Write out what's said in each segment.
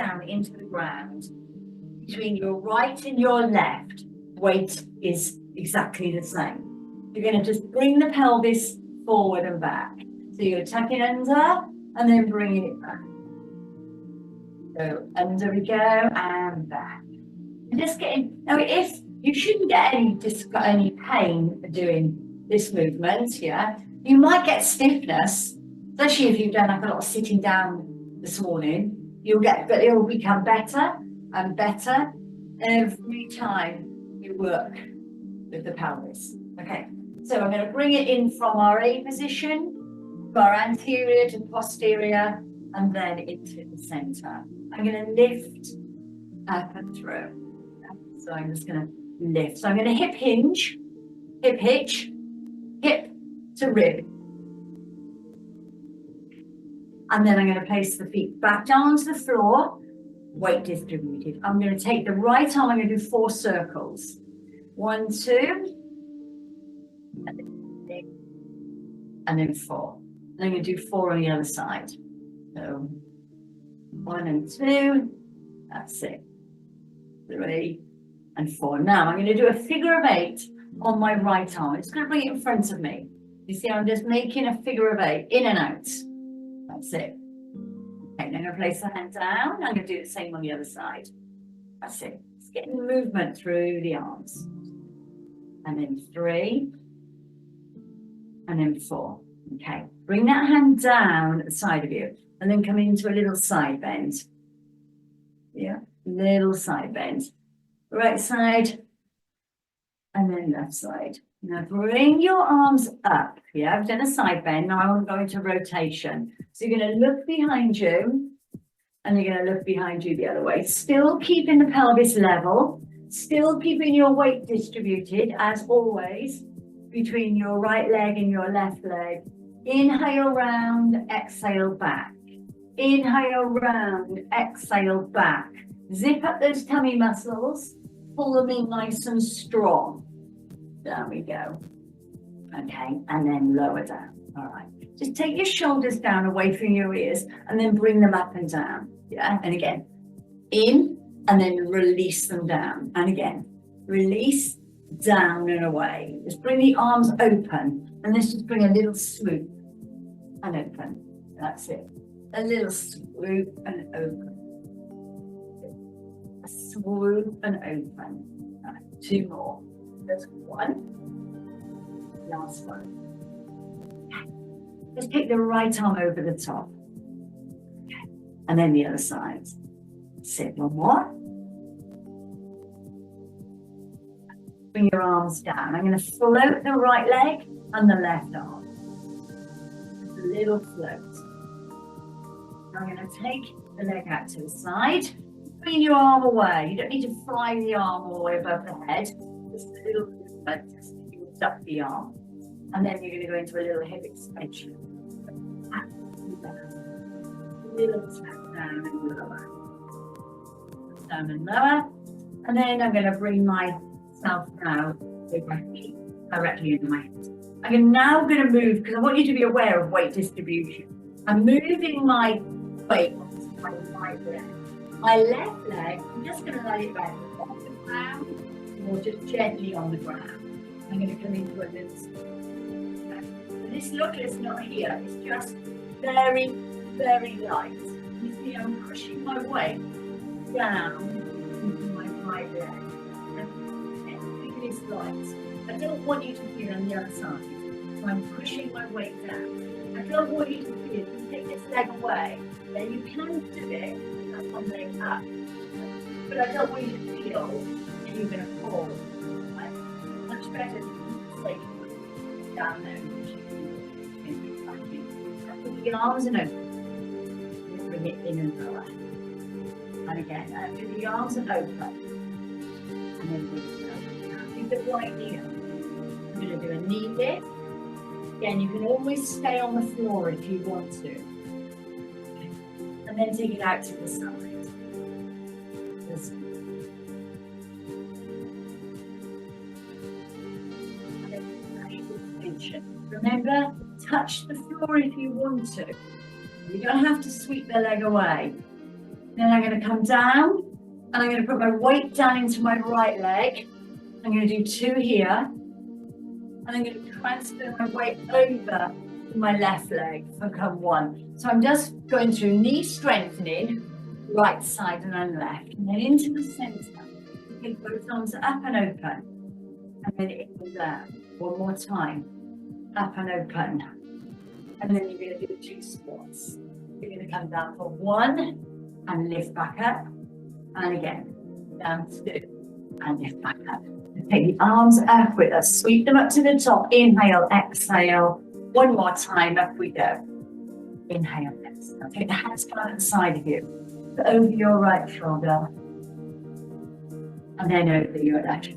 down into the ground. Between your right and your left, weight is exactly the same. You're going to just bring the pelvis forward and back. So you're tucking under and then bringing it back. So under we go and back. And just getting, now if you shouldn't get any pain doing this movement, yeah, you might get stiffness, especially if you've done like a lot of sitting down this morning. But it will become better and better every time you work with the pelvis. Okay, so I'm going to bring it in from our A position, our anterior to posterior, and then into the center. I'm going to lift up and through. So I'm just going to lift. So I'm going to hip hinge, hip hitch, hip to rib. And then I'm going to place the feet back down onto the floor, weight distributed. I'm going to take the right arm, I'm going to do 4 circles. 1, 2, and then 4. And I'm going to do 4 on the other side. So 1 and 2, that's it. 3 and 4. Now I'm going to do a figure of 8 on my right arm. I'm just going to bring it in front of me. You see, I'm just making a figure of 8 in and out. That's it. Okay, then I'm going to place the hand down. I'm going to do the same on the other side. That's it. Just getting the movement through the arms. And then 3. And then 4. Okay. Bring that hand down at the side of you. And then come into a little side bend. Yeah. Little side bend. Right side. And then left side. Now bring your arms up. Yeah, I've done a side bend. Now I want to go into rotation. So you're going to look behind you and you're going to look behind you the other way. Still keeping the pelvis level. Still keeping your weight distributed as always between your right leg and your left leg. Inhale round, exhale back. Inhale round, exhale back. Zip up those tummy muscles. Pull them in nice and strong. There we go. Okay, and then lower down. All right. Just take your shoulders down away from your ears and then bring them up and down. Yeah, and again, in and then release them down. And again, release, down and away. Just bring the arms open and let's just bring a little swoop and open. That's it. A little swoop and open. A swoop and open. All right, 2 more. There's 1. Last one. Just take the right arm over the top. Okay. And then the other side. Sit 1 more. Bring your arms down. I'm going to float the right leg and the left arm. Just a little float. I'm going to take the leg out to the side. Bring your arm away. You don't need to fly the arm all the way above the head. Just a little movement, just lift up the arm. And then you're going to go into a little hip extension. A little tap down and lower. Down and lower. And then I'm going to bring myself now with my feet directly into my hips. I'm now going to move, because I want you to be aware of weight distribution. I'm moving my weight onto my right leg. My left leg, I'm just going to let it back off the ground or just gently on the ground. I'm going to come into a little and this look is not here, it's just very, very light. You see, I'm pushing my weight down into my right leg. And everything is light. I don't want you to feel on the other side. So I'm pushing my weight down. I don't want you to feel, if you take this leg away, then you can do it and one leg up. But I don't want you to feel that you're going to fall. Right? Much better to stay down there. Put the arms and open. Bring it in and lower. And again, do the arms and open. And then bring it down. Now, do the right knee up. I'm going to do a knee lift. Again, you can always stay on the floor if you want to. And then take it out to the side. Remember, touch the floor if you want to. You don't have to sweep the leg away. Then I'm going to come down and I'm going to put my weight down into my right leg. I'm going to do 2 here. And I'm going to transfer my weight over to my left leg for come 1. So I'm just going through knee strengthening, right side and then left. And then into the center. Take both arms up and open. And then in there. One more time. Up and open. And then you're going to do 2 squats. You're going to come down for 1 and lift back up. And again, down 2 and lift back up. Take the arms up with us. Sweep them up to the top. Inhale, exhale. One more time, up we go. Inhale, exhale. Take the hands by the side of you. Over your right shoulder. And then over your left shoulder.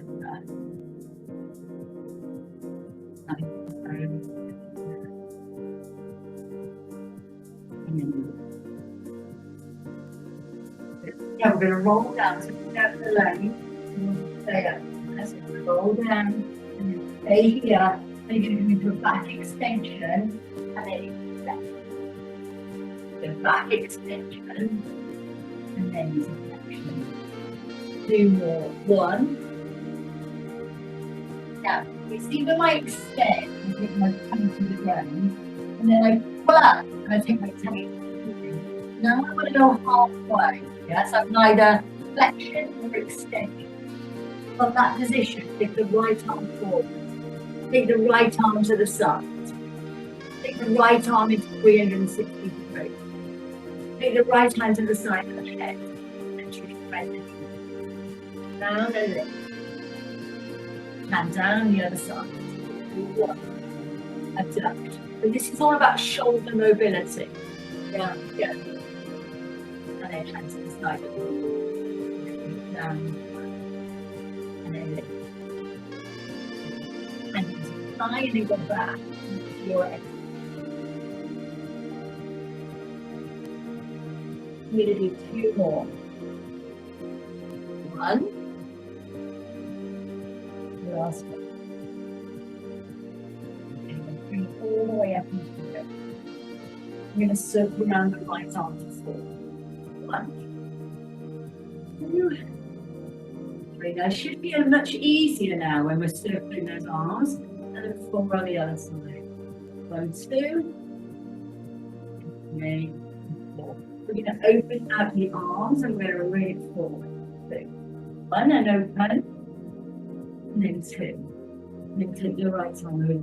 Yeah, we're going to roll down to the leg. Stay up. As we roll down and then stay here. And you're going to do a back extension and then back. The back extension and then flexion. 2 more. 1. Now, you see when I extend, I take my tongue to the ground, and then I pull up and I take my tongue. Now I'm going to go halfway. Yes, I'm neither flexion or extension. From that position, take the right arm forward. Take the right arm to the side. Take the right arm into 360 degrees. Take the right hand to the side of the head. And down and lift. And down the other side. 1. Abduct. But this is all about shoulder mobility. Yeah, yeah. And then hand to the side. Down. And then lift. And to the side and go back. Your exhale. I'm going to do 2 more. 1. Last one. And then bring it all the way up into the hip. I'm going to circle around the right arm to 4. 1. 2. 3. That should be much easier now when we're circling those arms. And then 4 on the other side. 1, 2. 3. 4. We're going to open out the arms and we're going to bring it forward. 2. 1 and open. And then 2. And then take your right arm over.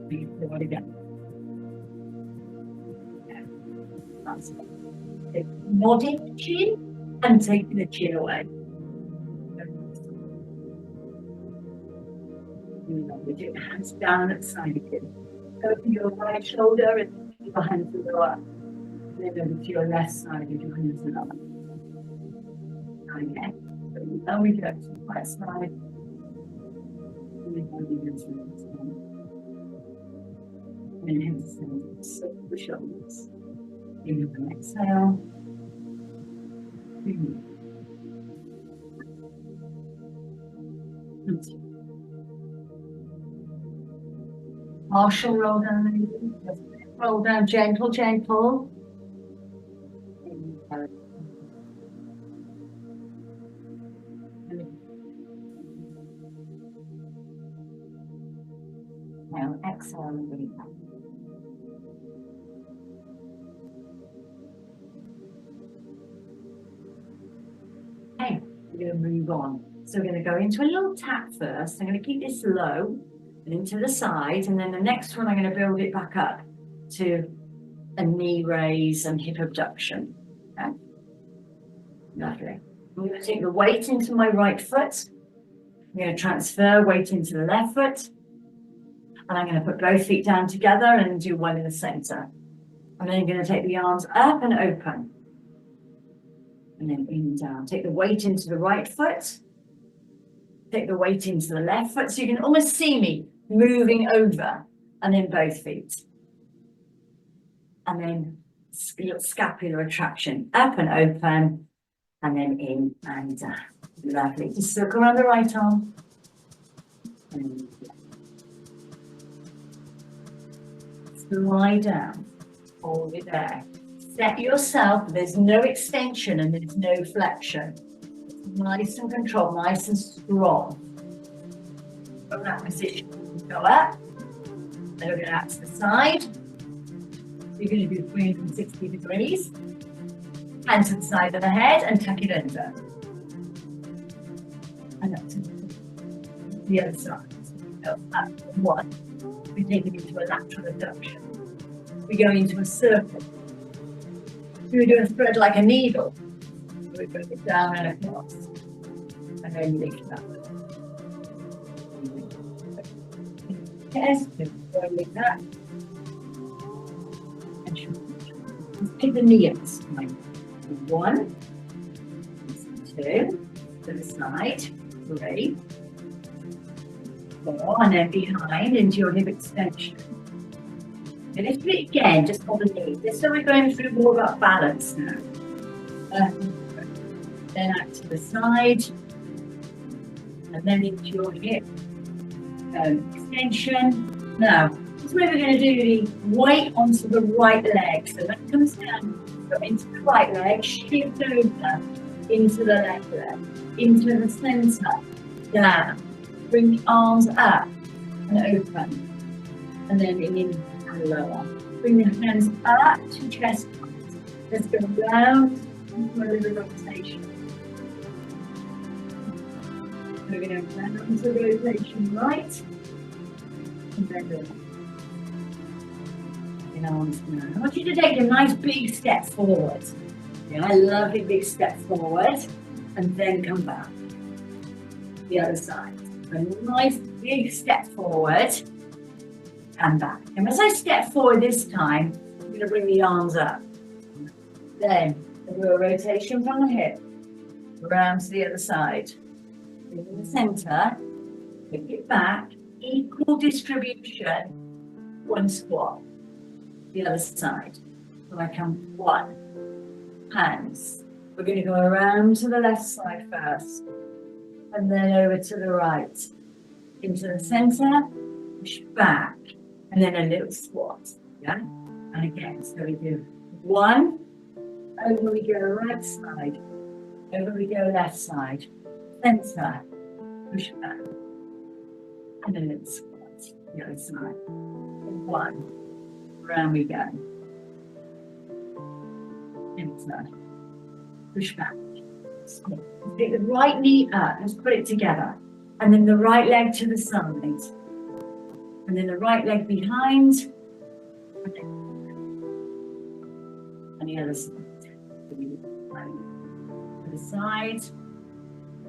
Bring it forward again. Yeah. That's it. Take nodding the chin and taking the chin away. With your hands down at the side of you. Open your right shoulder and your hands to the lower. And then over to your left side with your hands to the lower. Okay. So now we go to the right side. And then we go to the left side. And then circle the shoulders. Inhale and exhale. And 2. Partial roll down, roll down, gentle, gentle. Now exhale and bring it back. Okay, we're going to move on. So we're going to go into a little tap first. I'm going to keep this low. And into the side, and then the next one I'm going to build it back up to a knee raise and hip abduction. Okay? Lovely. I'm going to take the weight into my right foot. I'm going to transfer weight into the left foot. And I'm going to put both feet down together and do one in the center. And then I'm going to take the arms up and open. And then in and down. Take the weight into the right foot. Take the weight into the left foot. So you can almost see me moving over and then both feet. And then scapular retraction. Up and open. And then in and down. Lovely. Just circle around the right arm. And slide down. Hold it there. Set yourself, there's no extension and there's no flexion. It's nice and controlled, nice and strong. From that position, go up, over that to the side. You're going to do 360 degrees. Hand to the side of the head and tuck it under. And up to the other side. So up one. We're taking it to a lateral abduction. We go into a circle. We do a thread like a needle. We bring it down and across. And then lift it up. Chest, rolling that. And shoulder. Pick the knee at the side. 1, 2, to the side, 3, 4, and then behind into your hip extension. And let's do it again, just on the knee. This so we're going through more about balance now. Then out to the side, and then into your hip extension. Now, this is where we're going to do the weight onto the right leg. So that comes down, go into the right leg, shift over into the left leg, into the centre, down. Bring the arms up and open, and then in and lower. Bring the hands up to chest height. Let's go round into a little rotation. We're going to round to rotation right, and then left. In arms now. I want you to take a nice big step forward. Yeah, I love a big step forward, and then come back. The other side. A nice big step forward and back. And as I step forward this time, I'm going to bring the arms up. Then we'll do a rotation from the hip, round to the other side. In the centre, pick it back, equal distribution, one squat. The other side. So I come 1, hands. We're going to go around to the left side first. And then over to the right, into the center, push back, and then a little squat, yeah? And again, so we do 1, over we go right side, over we go left side, center, push back, and a little squat, the other side. 1, round we go. Center, push back. Take the right knee up, let's put it together. And then the right leg to the side. And then the right leg behind. And the other side. To the side,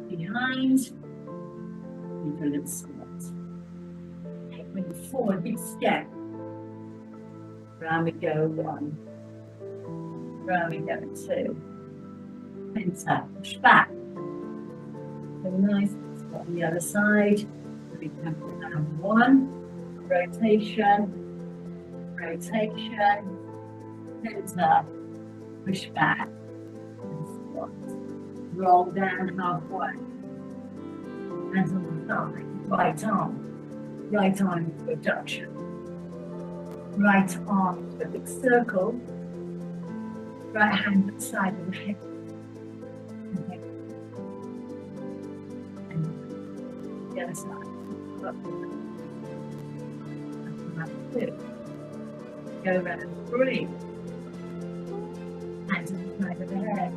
behind, into a little squat. Bring it forward, big step. Round we go 1. Round we go 2. Center, push back. So nice spot on the other side. We can put down 1, rotation, rotation, center, push back, and squat. Roll down halfway. Hands on the side, right arm into abduction. Right arm into a big circle. Right hand at the side of the hip. The other side. Up 2. Go around 3. Hands to the side of the head.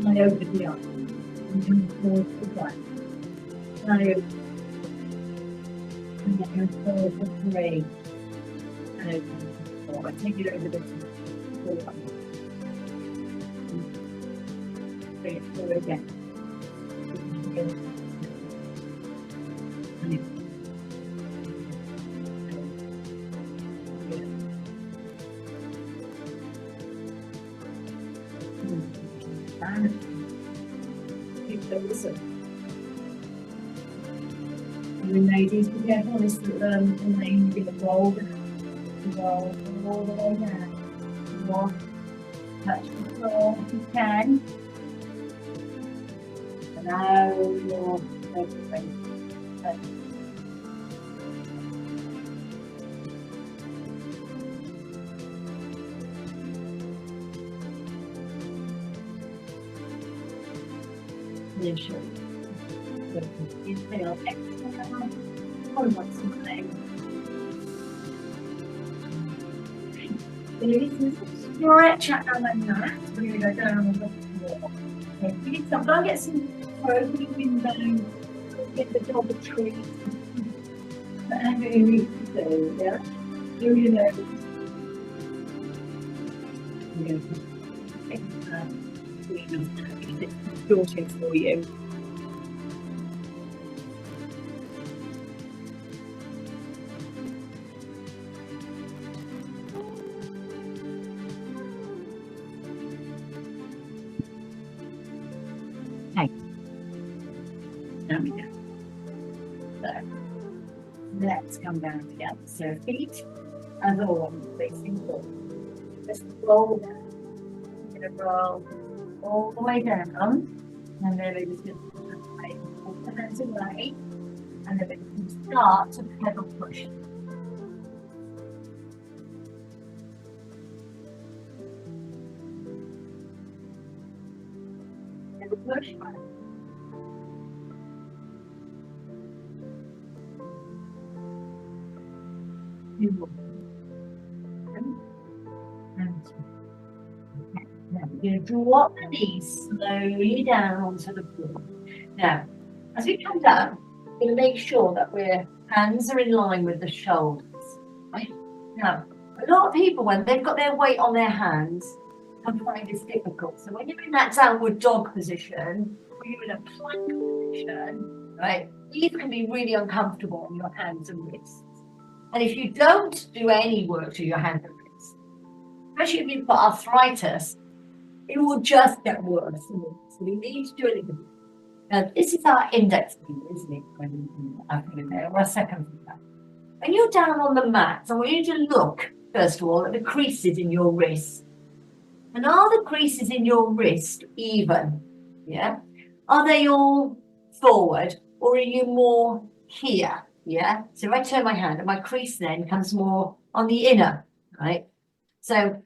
I open the arm. And come forward to the right. I open. And then go forward for 3. And open. I take it over the forward. Bring it forward again. Keep those up. And then ladies, be careful this when they get rolled. Roll all the way down. 1, touch the floor if you can. Allow your everything. Inhale, exhale. One more time. Stretch out on the mat. We're going to go down on the floor. Okay, please stop. Go and get some open window. Get the double tree. Whatever you need to do, yeah? Do your nose. We're going to take that. It's distorting for you. There we go. So let's come down together. So feet as always facing forward. Just roll down. You're going to roll all the way down. And then we're just going to pull the hands away. And then we can start to pedal push. Pedal push. Now we're going to drop the knees slowly down onto the floor. Now, as we come down, we're going to make sure that our hands are in line with the shoulders. Right? Now, a lot of people, when they've got their weight on their hands, can find this difficult. So when you're in that downward dog position, or you're in a plank position, right, these can be really uncomfortable on your hands and wrists. And if you don't do any work to your hands and wrists, especially if you've got arthritis, it will just get worse. So we need to do a little bit. Now, this is our index finger, isn't it? Or a second finger. When you're down on the mat, I want you to look, first of all, at the creases in your wrist. And are the creases in your wrist even? Yeah? Are they all forward, or are you more here? Yeah, so if I turn my hand and my crease then comes more on the inner, right? So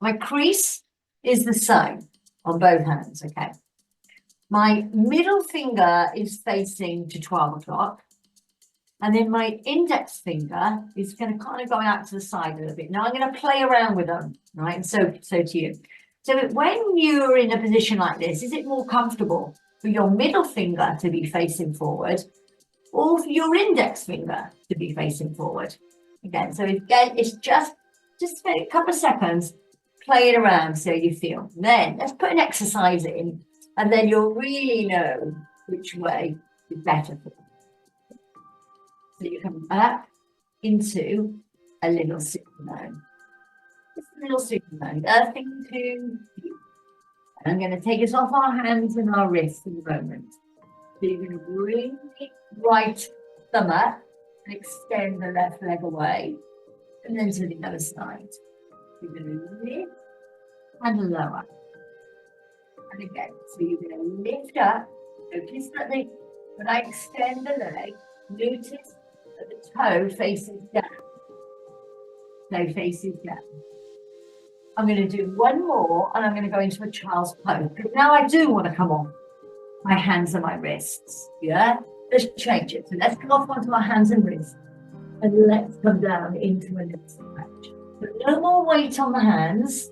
my crease is the same on both hands, okay? My middle finger is facing to 12 o'clock. And then my index finger is going to kind of go out to the side a little bit. Now I'm going to play around with them, right? And so to you. So when you're in a position like this, is it more comfortable for your middle finger to be facing forward, or for your index finger to be facing forward? Again, so again, it's just a couple of seconds, play it around so you feel. Then let's put an exercise in, and then you'll really know which way is better for you. So you come back into a little superman. Just a little superman, earthing to you. And I'm going to take us off our hands and our wrists in a moment. So you're going to bring the right thumb up and extend the left leg away, and then to the other side. You're going to lift and lower. And again, so you're going to lift up. Notice that when I extend the leg, notice that the toe faces down. Toe faces down. I'm going to do one more, and I'm going to go into a child's pose. Because now I do want to come off my hands and my wrists. Yeah? Let's change it. So let's come off onto our hands and wrists. And let's come down into a little stretch. So no more weight on the hands.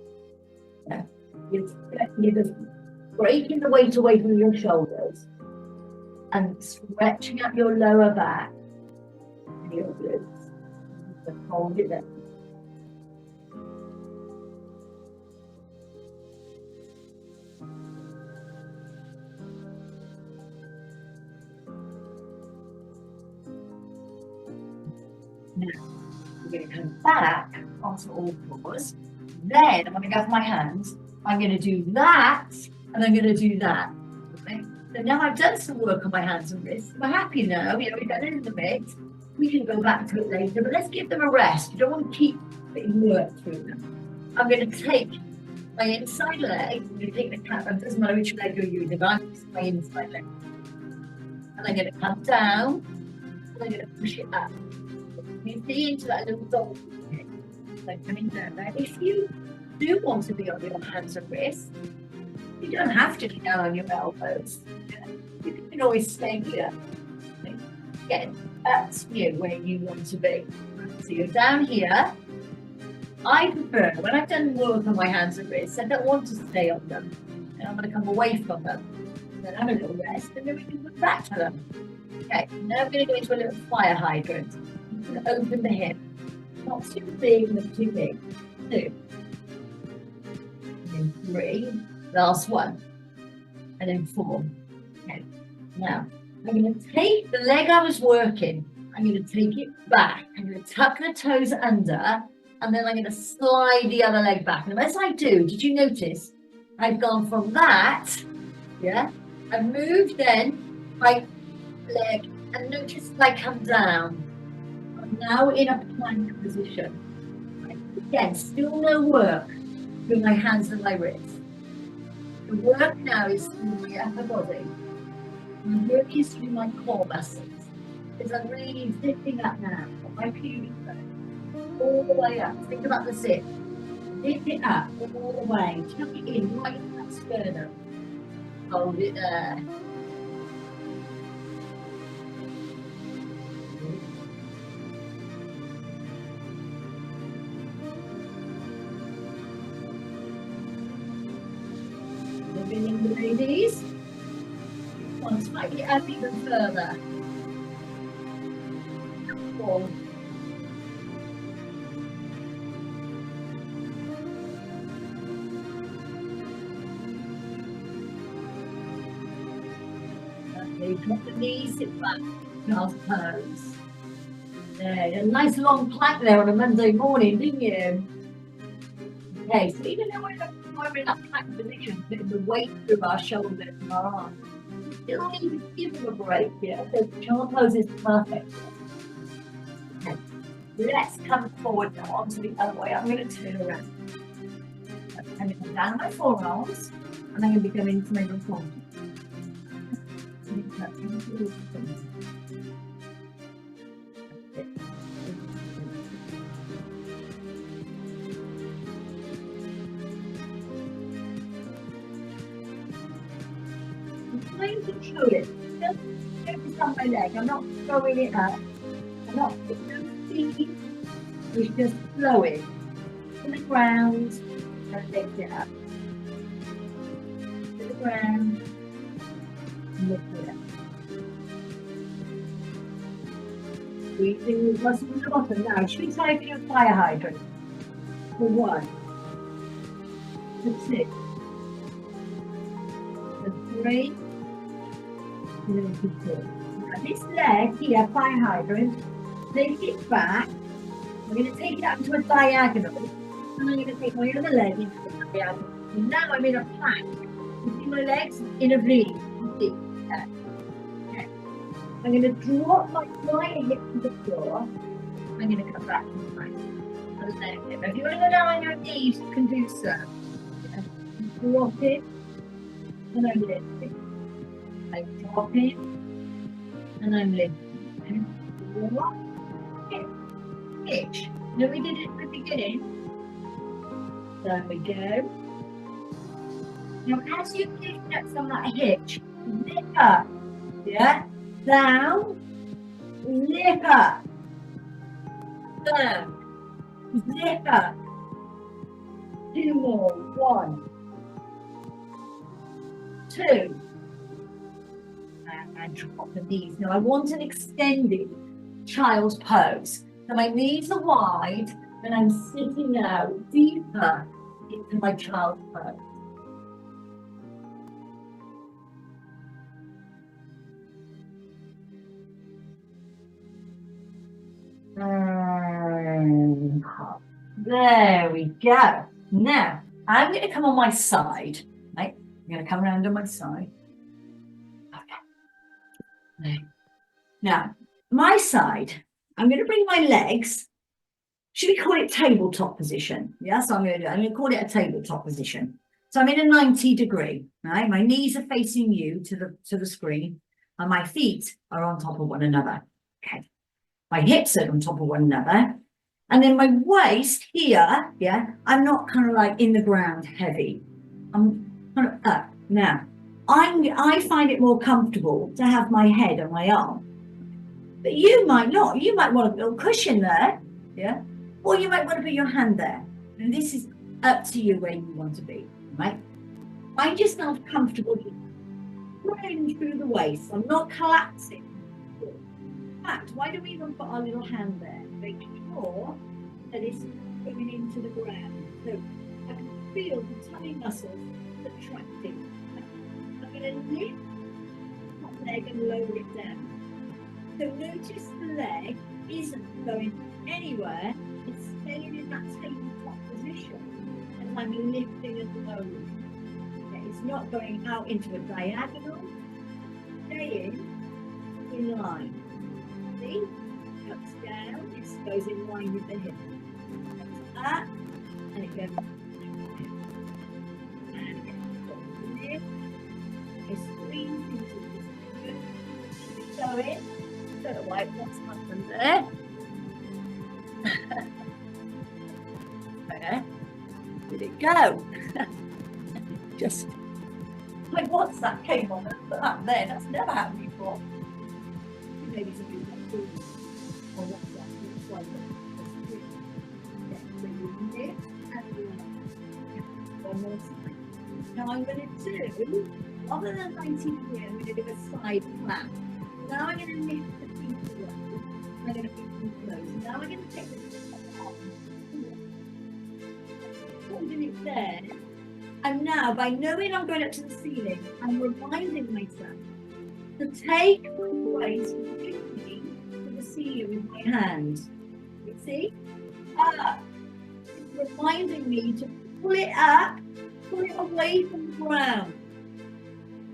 Yeah. You're just breaking the weight away from your shoulders and stretching up your lower back and your glutes. Just hold it there. Now, we're going to come back onto all fours. Then I'm going to go for my hands. I'm going to do that, and I'm going to do that. Okay? So now I've done some work on my hands and wrists. We're happy now. We've done it in a bit. We can go back to it later, but let's give them a rest. You don't want to keep putting work through them. I'm going to take my inside leg, you take the camera, it doesn't matter which leg you're using, I'm using my inside leg. And I'm going to come down, and I'm going to push it up. You see into that little dog. So coming down. Now, if you do want to be on your hands and wrists, you don't have to be down on your elbows. You can always stay here. Again, that's you where you want to be. So you're down here. I prefer, when I've done work on my hands and wrists, I don't want to stay on them. And I'm going to come away from them. Then have a little rest, and then we can put back to them. Okay, now I'm going to go into a little fire hydrant. I'm going to open the hip. Not too big, not too big. 2. And then 3. Last one. And then 4. Okay. Now, I'm going to take the leg I was working. I'm going to take it back. I'm going to tuck the toes under. And then I'm going to slide the other leg back. And as I do, did you notice? I've gone from that, yeah? I've moved then my leg, and notice I come down. I'm now in a plank position. Again, still no work with my hands and my wrists. The work now is through my upper body. The work is through my core muscles. Because I'm really zipping up now. My pubic bone. All the way up. Think about the zip. Zip it up all the way. Tuck it in right in that sternum. Hold it there. Moving in the ladies. One, slightly up even further. 4. Drop the knees, sit back, child's pose. There, a nice long plank there on a Monday morning, didn't you? Okay, so even though we're in that plank position, putting the weight through our shoulders and our arms, still need to give them a break, yeah? So child pose is perfect. Okay, let's come forward now onto the other way. I'm going to turn around. I'm going to come down my forearms, and I'm going to be going into my reform. I'm trying to control it. Just focus on my leg. I'm not throwing it up. I'm not putting no feet. It's just flowing to the ground and lift it up. To the ground. Lift it up. Breathing with muscles at the bottom. Now, should we try for your fire hydrant? For 1, for 2, for 3, and then for 4. Now, this leg here, fire hydrant, take it back. I'm going to take it up to a diagonal, and I'm going to take my other leg into a diagonal. And now I'm in a plank. You see my legs in a V. You see? Okay. I'm going to drop my right hip to the floor. I'm going to come back to the plank. And then, if you want to go down on your knees, you can do so. Drop it, and I'm lifting. I drop it, and I'm lifting. Drop it. Hitch. Now we did it at the beginning. There we go. Now as you lift up from that hitch, lift up. Yeah? Down. Lift up. Down. Lift up. 2 more. 1. 2. And drop the knees. Now I want an extended child's pose. So my knees are wide, and I'm sitting now deeper into my child's pose. And up. There we go. Now, I'm going to come on my side, right? I'm going to come around on my side. Okay. Now, my side, I'm going to bring my legs should we call it tabletop position? Yes, I'm going to call it a tabletop position. So I'm in a 90 degree, right? My knees are facing you to the screen, and my feet are on top of one another. Okay. My hips are on top of one another. And then my waist here, yeah, I'm not kind of like in the ground heavy. I'm kind of up. Now, I find it more comfortable to have my head on my arm. But you might not. You might want a little cushion there, yeah? Or you might want to put your hand there. And this is up to you where you want to be, right? Find yourself comfortable rolling through the waist. I'm not collapsing. In fact, why don't we even put our little hand there? Make sure that it's going into the ground. So I can feel the tummy muscles contracting. I'm going to lift my leg and lower it down. So notice the leg isn't going anywhere. It's staying in that tabletop position as I'm lifting and lowering. Okay, it's not going out into a diagonal. Staying in line. See? Cuts down. It goes in line with the hip. Comes up and it goes. And it lift. It squeezes into this. Show it. Don't know why what's happened there. Okay. Did it go? Just like once that came on that there, that's never happened before. Maybe something like food or what's that? Looks like it. Yeah, so you lift and lift. One more time. Now I'm going to do, other than 90 degree, I'm going to do a side flap. Now I'm going to lift the feet away. I'm going to keep them closed. Now I'm going to take the top off. Holding it there. And now, by knowing I'm going up to the ceiling, I'm reminding myself to take my weight completely to the ceiling with my hand. You see? It's reminding me to pull it up, pull it away from the ground.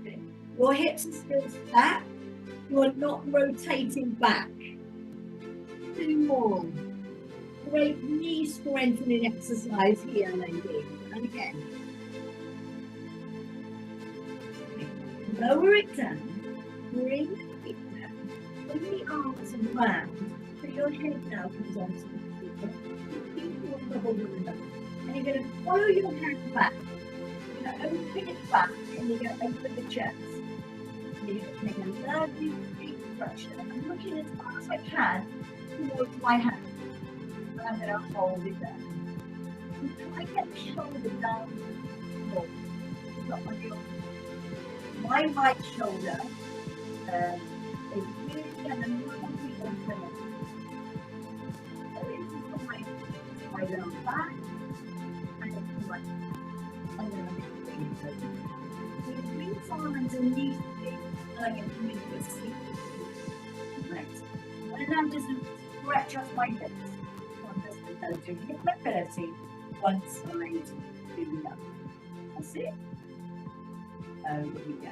Okay. Your hips are still flat. You're not rotating back. 2 more. Great knee strengthening exercise here, ladies. And again. Lower it down. Bring the feet down. Bring the arms around. So your head now comes onto the floor. Feet will double one another. And you're going to follow your hand back. You're going to open it back and you're going to open the chest. You're going to take a lovely deep pressure. I'm looking as far as I can towards my hand. And I'm going to hold it down. And I get the shoulder down more. You've got my right shoulder is really going to normally open up. So this is my lower back and it's my underneath. So you bring someone underneath me and I'm going to move the seat. Right. And then I'm just going to stretch off my hips. One just to hip mobility, one side to the other. That's it. Over we go.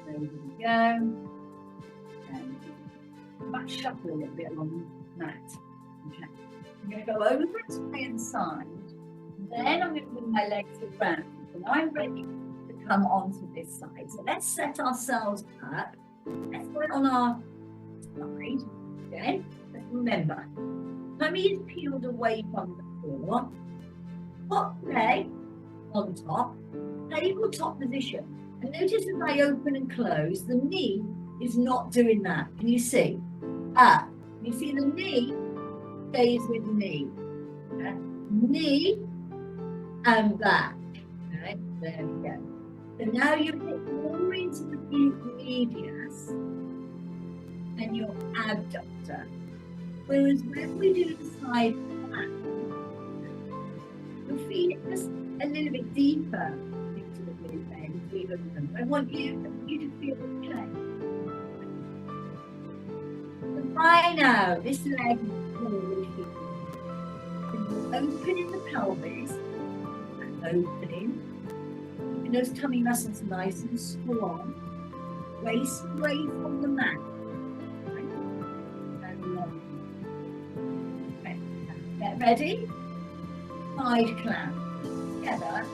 There we go. And back shuffle a little bit along the mat. Okay. I'm going to go over to my inside. Then I'm going to bring my legs around. And I'm ready to come onto this side. So let's set ourselves up. Let's put it on our side. Okay. Let's remember. Tummy is peeled away from the floor. Top leg on top. Tabletop position. And notice as I open and close, the knee is not doing that. Can you see? You see the knee stays with the knee. Okay. Knee and back. Okay. There we go. So now you hit more into the glute medius and your abductor. Whereas when we do the side back, you'll feel it just a little bit deeper into the glute bend. I want you to feel the pain. So by now, this leg is forward here. Opening the pelvis and opening. Keeping those tummy muscles nice and strong. Waist away from the mat. Ready? Side clamp. Together.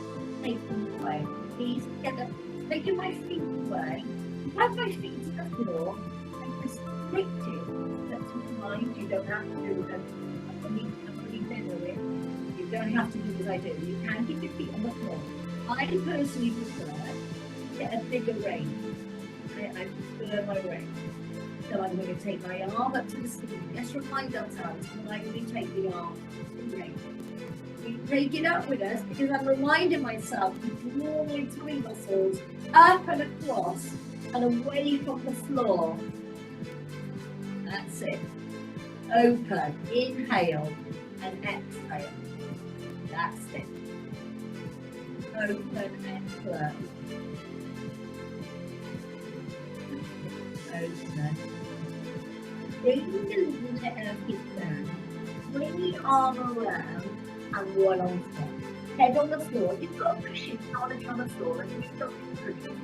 Take them away. Knees together. Making my feet away. Have my feet to the floor. And restrict it. That's mind. You don't have to do them. You don't have to do as I do. You can keep your feet on the floor. I personally prefer to get a bigger range. I prefer my range. So I'm going to take my arm up to the ceiling. Let's remind ourselves when I really take the arm to the range. You take it up with us because I'm reminding myself to draw my tummy muscles up and across and away from the floor. That's it. Open, inhale and exhale. That's it. Open and close. Open. Bring the little hip down. Bring the arm around and roll on top. Head on the floor. You've got a cushion on the floor and you've got a cushion.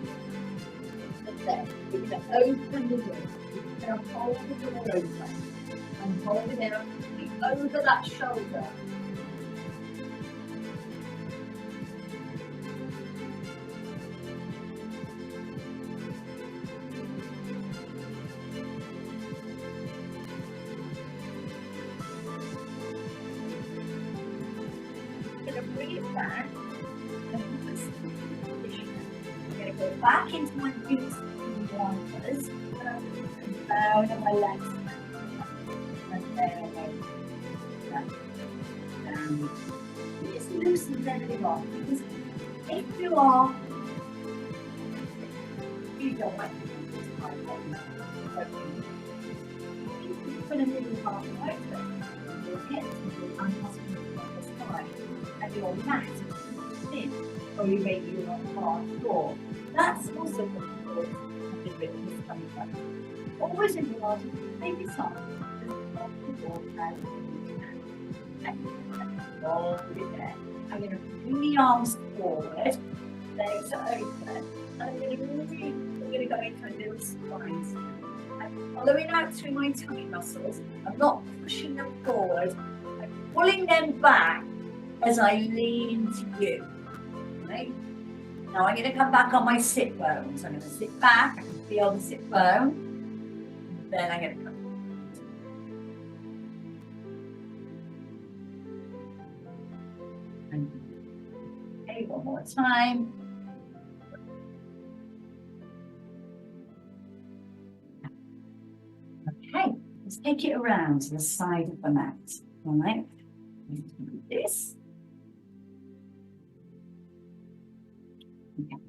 And then you're going to open the door. You're going to hold the door open and hold it out over that shoulder. Bring it back and I'm going to go back into my boots and wanders and down on my legs and down down. Just loosen everything off because if you are, you don't like to do this part of you put a little half right there, your hips will unmuscle the spine. And your mat is thin, or you make your hard floor. That's also what you call a bit of this coming back. Always in the water, take it off. Just off the wall and hold it there. I'm going to bring the arms forward, legs are open, and I'm going to go into a little spine. I'm following out through my tummy muscles. I'm not pushing them forward. I'm pulling them back as I lean to you. Right? Now I'm going to come back on my sit bones. I'm going to sit back, I can feel the sit bone. Then I'm going to come. Okay, one more time. Okay, let's take it around to the side of the mat. All right. This. Okay.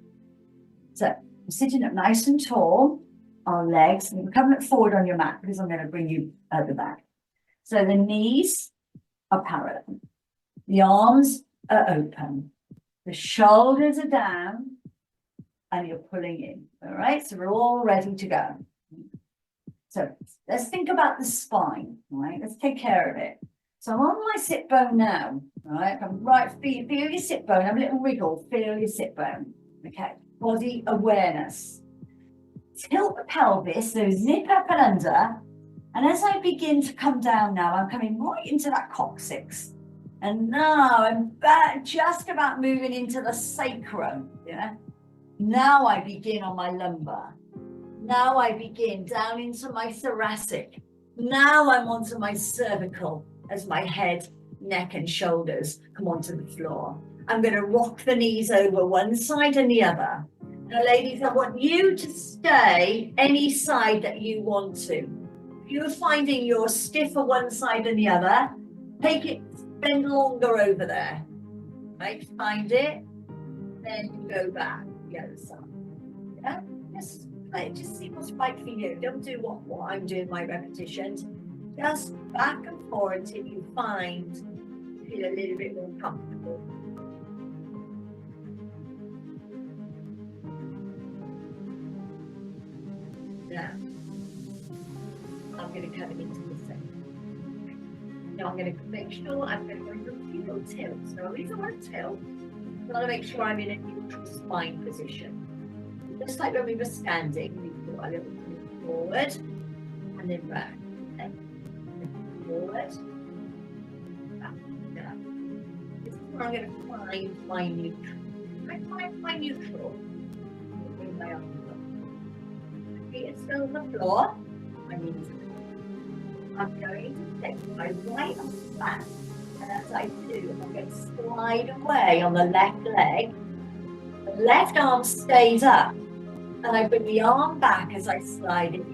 So I'm sitting up nice and tall on legs, and you're coming forward on your mat because I'm going to bring you at the back. So the knees are parallel, the arms are open, the shoulders are down, and you're pulling in. All right, so we're all ready to go. So let's think about the spine. All right, let's take care of it. So I'm on my sit bone now, right? I'm right, feel your sit bone, have a little wiggle, feel your sit bone. Okay, body awareness. Tilt the pelvis, so zip up and under. And as I begin to come down now, I'm coming right into that coccyx. And now I'm just about moving into the sacrum, yeah? Now I begin on my lumbar. Now I begin down into my thoracic. Now I'm onto my cervical as my head, neck and shoulders come onto the floor. I'm going to rock the knees over one side and the other. Now, ladies, I want you to stay any side that you want to. If you're finding you're stiffer one side than the other, take it, bend longer over there. Right? Find it, then go back the other side. Yeah? Just see what's right for you. Don't do what I'm doing, my repetitions. Just back and forward until you feel a little bit more comfortable. Now, I'm going to come into the center. Now I'm going to make sure I'm going to go into a little tilt. So I really want to tilt. I want to make sure I'm in a neutral spine position. Just like when we were standing, we put a little bit forward and then back. Forward, back. where I'm going to find my neutral. I find my neutral. Bring my arms up. Feet are still on the floor. My knees are. I'm going to take my right arm back, and as I do, I'm going to slide away on the left leg. The left arm stays up, and I bring the arm back as I slide it.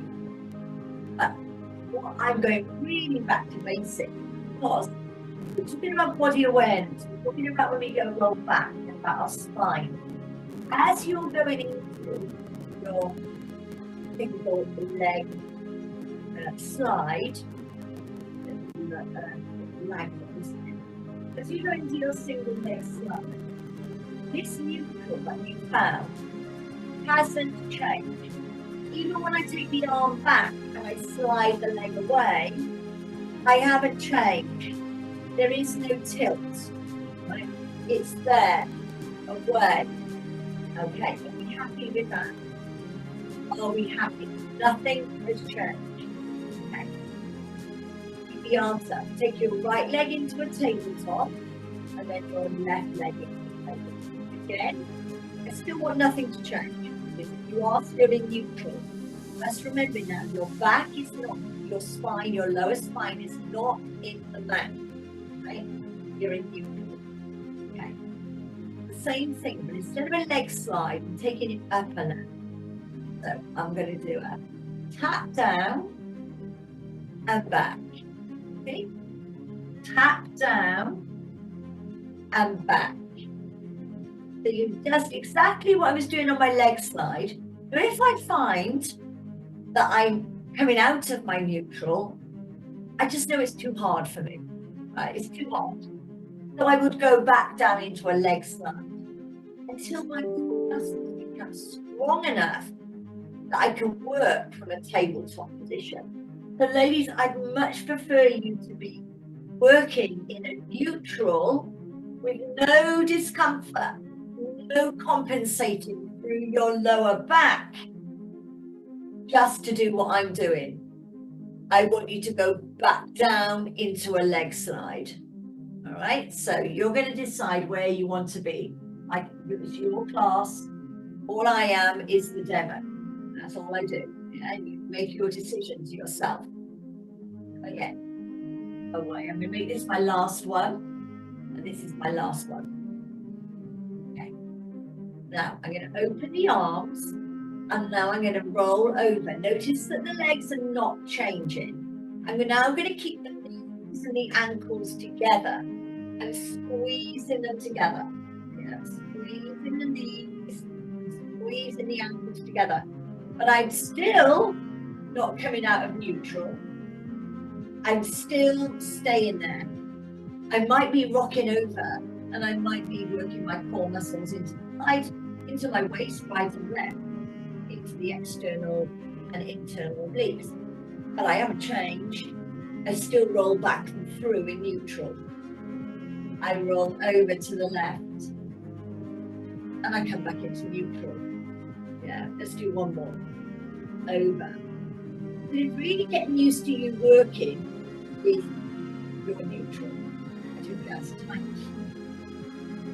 I'm going really back to basic because we're talking about body awareness. We're talking about when we go roll back, about our spine. As you're going into your single leg slide, as you go into your single leg slide, this neutral that you found hasn't changed. Even when I take the arm back and I slide the leg away, I haven't changed. There is no tilt, right? It's there, away. Okay, are we happy with that? Are we happy? Nothing has changed. Okay. Keep the arms up. Take your right leg into a tabletop and then your left leg into a tabletop. Again, I still want nothing to change. You are still in neutral. Just remember now, your back is not, your spine, your lower spine is not in the mat, right? You're in neutral, okay? The same thing, but instead of a leg slide, I'm taking it up a leg. So I'm going to do a tap down and back, see? Tap down and back. So you just exactly what I was doing on my leg slide. But if I find that I'm coming out of my neutral, I just know it's too hard for me. Right? It's too hard. So I would go back down into a leg slide until my muscles become strong enough that I can work from a tabletop position. So ladies, I'd much prefer you to be working in a neutral with no discomfort, no compensating through your lower back, just to do what I'm doing. I want you to go back down into a leg slide. All right, so you're going to decide where you want to be. It's your class. All I am is the demo. That's all I do. Yeah? You make your decisions yourself. Okay. Away. I'm going to make this my last one. And this is my last one. Okay. Now I'm going to open the arms. And now I'm going to roll over. Notice that the legs are not changing. I'm now going to keep the knees and the ankles together and squeezing them together. Yeah, squeezing the knees, squeezing the ankles together. But I'm still not coming out of neutral. I'm still staying there. I might be rocking over and I might be working my core muscles into the side, into my waist, right and left, into the external and internal obliques. But I haven't changed. I still roll back and through in neutral. I roll over to the left and I come back into neutral. Yeah, let's do one more. Over. But it's really getting used to you working with your neutral. I do that's time.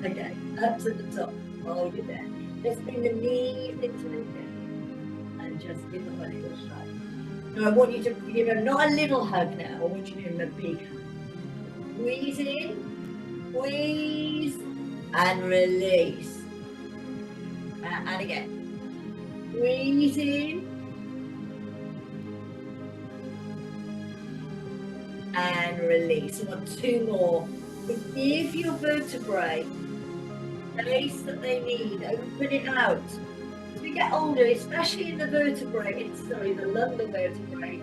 Okay, up to the top. Hold it there. Let's bring the knees into the hip and just give them a little hug. Now I want you to give them not a little hug now, I want you to give them a big hug. Squeeze in, squeeze, and release. And again. Squeeze in. And release. I want two more. Give your vertebrae the space that they need. Open it out. As we get older, especially in the vertebrae, the lumbar vertebrae,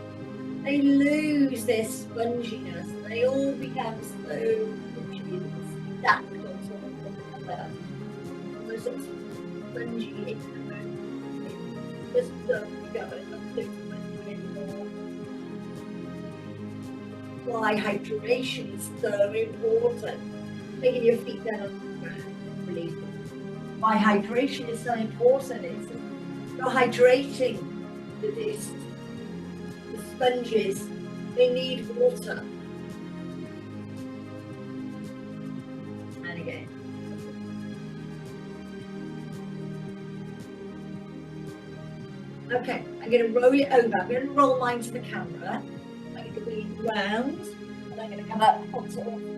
they lose their sponginess. They all become so spongy, stacked on top of one another. Those sort of spongy just don't go, it's not so spongy anymore. Why hydration is so important. Taking your feet down on the ground, release it. Why hydration is so important is you're hydrating the disc, the sponges, they need water. And again. Okay, I'm going to roll it over. I'm going to roll mine to the camera. I'm going to lean round and I'm going to come up onto all fours.